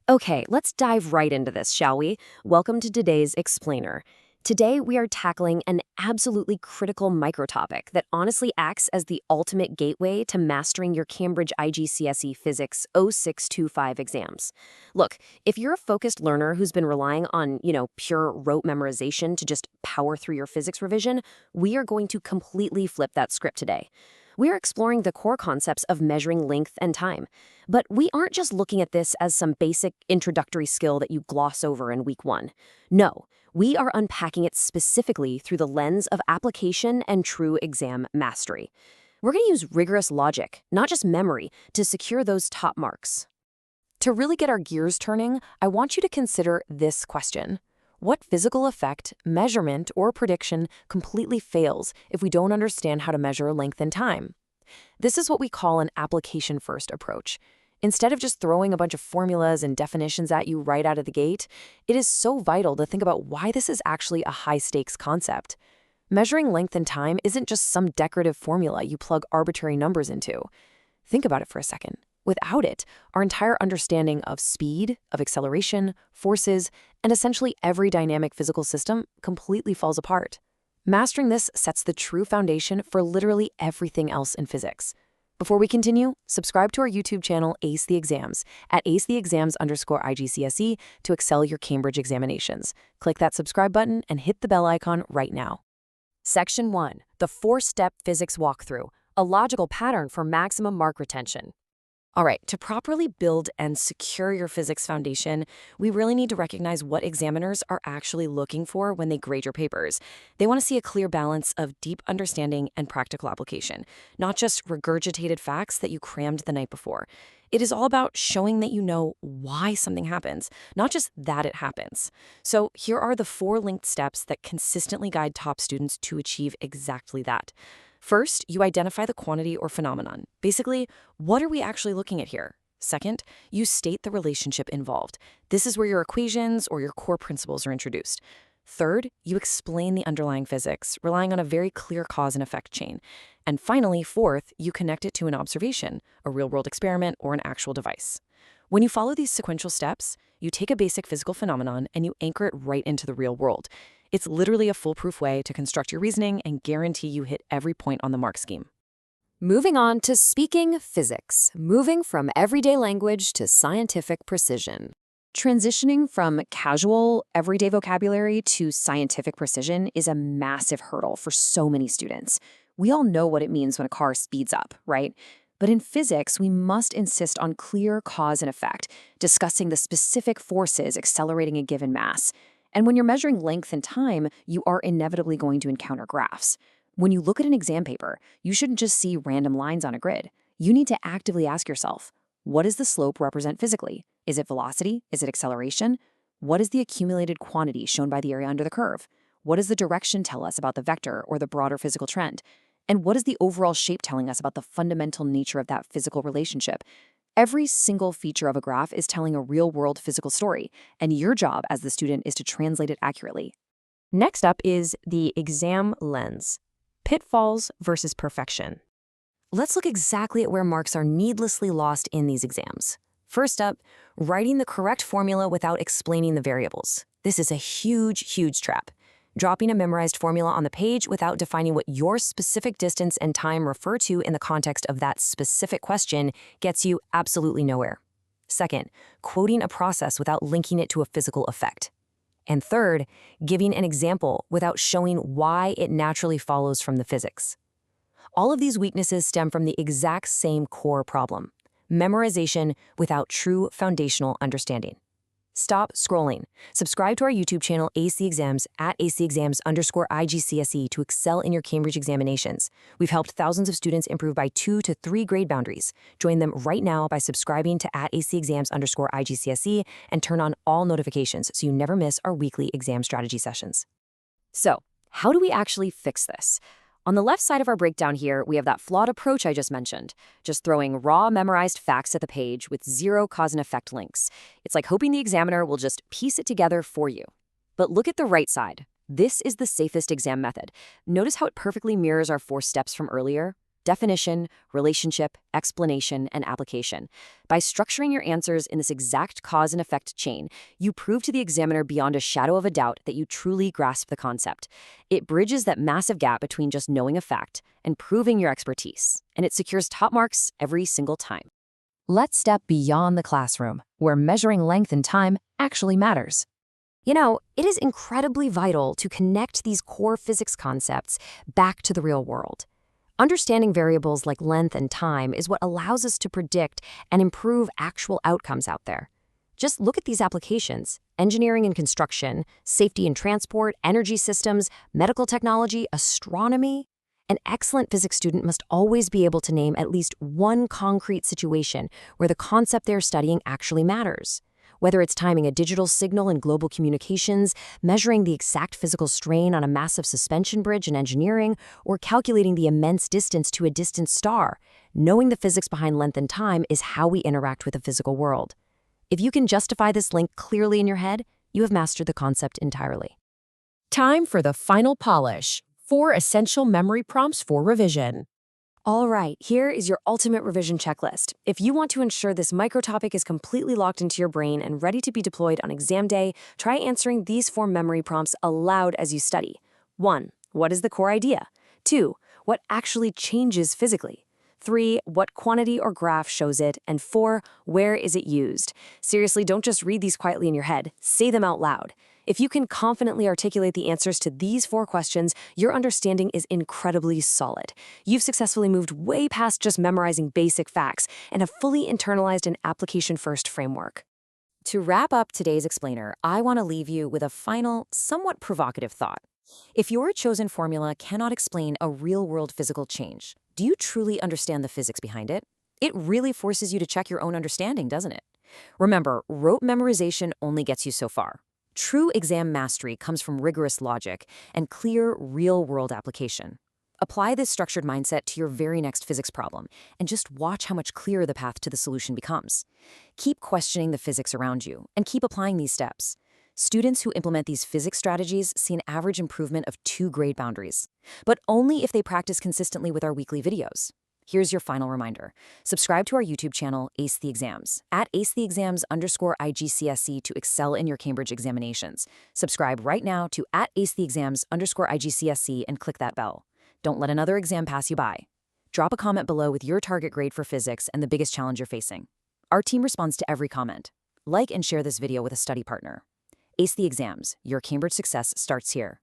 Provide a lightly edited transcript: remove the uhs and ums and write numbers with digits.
Okay, let's dive right into this, shall we? Welcome to today's Explainer. Today, we are tackling an absolutely critical microtopic that honestly acts as the ultimate gateway to mastering your Cambridge IGCSE Physics 0625 exams. Look, if you're a focused learner who's been relying on, pure rote memorization to just power through your physics revision, we are going to completely flip that script today. We're exploring the core concepts of measuring length and time. But we aren't just looking at this as some basic introductory skill that you gloss over in week one. No, we are unpacking it specifically through the lens of application and true exam mastery. We're going to use rigorous logic, not just memory, to secure those top marks. To really get our gears turning, I want you to consider this question. What physical effect, measurement, or prediction completely fails if we don't understand how to measure length and time? This is what we call an application-first approach. Instead of just throwing a bunch of formulas and definitions at you right out of the gate, it is so vital to think about why this is actually a high-stakes concept. Measuring length and time isn't just some decorative formula you plug arbitrary numbers into. Think about it for a second. Without it, our entire understanding of speed, of acceleration, forces, and essentially every dynamic physical system completely falls apart. Mastering this sets the true foundation for literally everything else in physics. Before we continue, subscribe to our YouTube channel, Ace the Exams, at acetheexams_IGCSE to excel your Cambridge examinations. Click that subscribe button and hit the bell icon right now. Section 1. The 4-step physics walkthrough, a logical pattern for maximum mark retention. All right, to properly build and secure your physics foundation, we really need to recognize what examiners are actually looking for when they grade your papers. They want to see a clear balance of deep understanding and practical application, not just regurgitated facts that you crammed the night before. It is all about showing that you know why something happens, not just that it happens. So here are the 4 linked steps that consistently guide top students to achieve exactly that. First, you identify the quantity or phenomenon. Basically, what are we actually looking at here? Second, you state the relationship involved. This is where your equations or your core principles are introduced. Third, you explain the underlying physics, relying on a very clear cause and effect chain. And finally, fourth, you connect it to an observation, a real-world experiment, or an actual device. When you follow these sequential steps, you take a basic physical phenomenon and you anchor it right into the real world. It's literally a foolproof way to construct your reasoning and guarantee you hit every point on the mark scheme. Moving on to speaking physics, moving from everyday language to scientific precision. Transitioning from casual, everyday vocabulary to scientific precision is a massive hurdle for so many students. We all know what it means when a car speeds up, right? But in physics, we must insist on clear cause and effect, discussing the specific forces accelerating a given mass. And when you're measuring length and time, you are inevitably going to encounter graphs. When you look at an exam paper, you shouldn't just see random lines on a grid. You need to actively ask yourself, what does the slope represent physically? Is it velocity? Is it acceleration? What is the accumulated quantity shown by the area under the curve? What does the direction tell us about the vector or the broader physical trend? And what is the overall shape telling us about the fundamental nature of that physical relationship? Every single feature of a graph is telling a real-world physical story, and your job as the student is to translate it accurately. Next up is the exam lens. Pitfalls versus perfection. Let's look exactly at where marks are needlessly lost in these exams. First up, writing the correct formula without explaining the variables. This is a huge trap. Dropping a memorized formula on the page without defining what your specific distance and time refer to in the context of that specific question gets you absolutely nowhere. Second, quoting a process without linking it to a physical effect. And third, giving an example without showing why it naturally follows from the physics. All of these weaknesses stem from the exact same core problem: memorization without true foundational understanding. Stop scrolling. Subscribe to our YouTube channel, Ace the Exams, at acetheexams_IGCSE to excel in your Cambridge examinations. We've helped thousands of students improve by 2 to 3 grade boundaries. Join them right now by subscribing to at acetheexams_IGCSE and turn on all notifications so you never miss our weekly exam strategy sessions. So, how do we actually fix this? On the left side of our breakdown here, we have that flawed approach I just mentioned, just throwing raw memorized facts at the page with zero cause and effect links. It's like hoping the examiner will just piece it together for you. But look at the right side. This is the safest exam method. Notice how it perfectly mirrors our 4 steps from earlier. definition, relationship, explanation, and application. By structuring your answers in this exact cause and effect chain, you prove to the examiner beyond a shadow of a doubt that you truly grasp the concept. It bridges that massive gap between just knowing a fact and proving your expertise, and it secures top marks every single time. Let's step beyond the classroom, where measuring length and time actually matters. You know, it is incredibly vital to connect these core physics concepts back to the real world. Understanding variables like length and time is what allows us to predict and improve actual outcomes out there. Just look at these applications: engineering and construction, safety and transport, energy systems, medical technology, astronomy. An excellent physics student must always be able to name at least one concrete situation where the concept they're studying actually matters. Whether it's timing a digital signal in global communications, measuring the exact physical strain on a massive suspension bridge in engineering, or calculating the immense distance to a distant star, knowing the physics behind length and time is how we interact with the physical world. If you can justify this link clearly in your head, you have mastered the concept entirely. Time for the final polish. 4 essential memory prompts for revision. All right, here is your ultimate revision checklist. If you want to ensure this microtopic is completely locked into your brain and ready to be deployed on exam day, try answering these 4 memory prompts aloud as you study. 1. What is the core idea? 2. What actually changes physically? 3. What quantity or graph shows it? And 4. Where is it used? Seriously, don't just read these quietly in your head. Say them out loud. If you can confidently articulate the answers to these 4 questions, your understanding is incredibly solid. You've successfully moved way past just memorizing basic facts and have fully internalized an application-first framework. To wrap up today's explainer, I want to leave you with a final, somewhat provocative thought. If your chosen formula cannot explain a real-world physical change, do you truly understand the physics behind it? It really forces you to check your own understanding, doesn't it? Remember, rote memorization only gets you so far. True exam mastery comes from rigorous logic and clear, real-world application. Apply this structured mindset to your very next physics problem, and just watch how much clearer the path to the solution becomes. Keep questioning the physics around you, and keep applying these steps. Students who implement these physics strategies see an average improvement of 2 grade boundaries, but only if they practice consistently with our weekly videos. Here's your final reminder. Subscribe to our YouTube channel, Ace the Exams, at @AceTheExams_IGCSE to excel in your Cambridge examinations. Subscribe right now to @AceTheExams_IGCSE and click that bell. Don't let another exam pass you by. Drop a comment below with your target grade for physics and the biggest challenge you're facing. Our team responds to every comment. Like and share this video with a study partner. Ace the Exams, your Cambridge success starts here.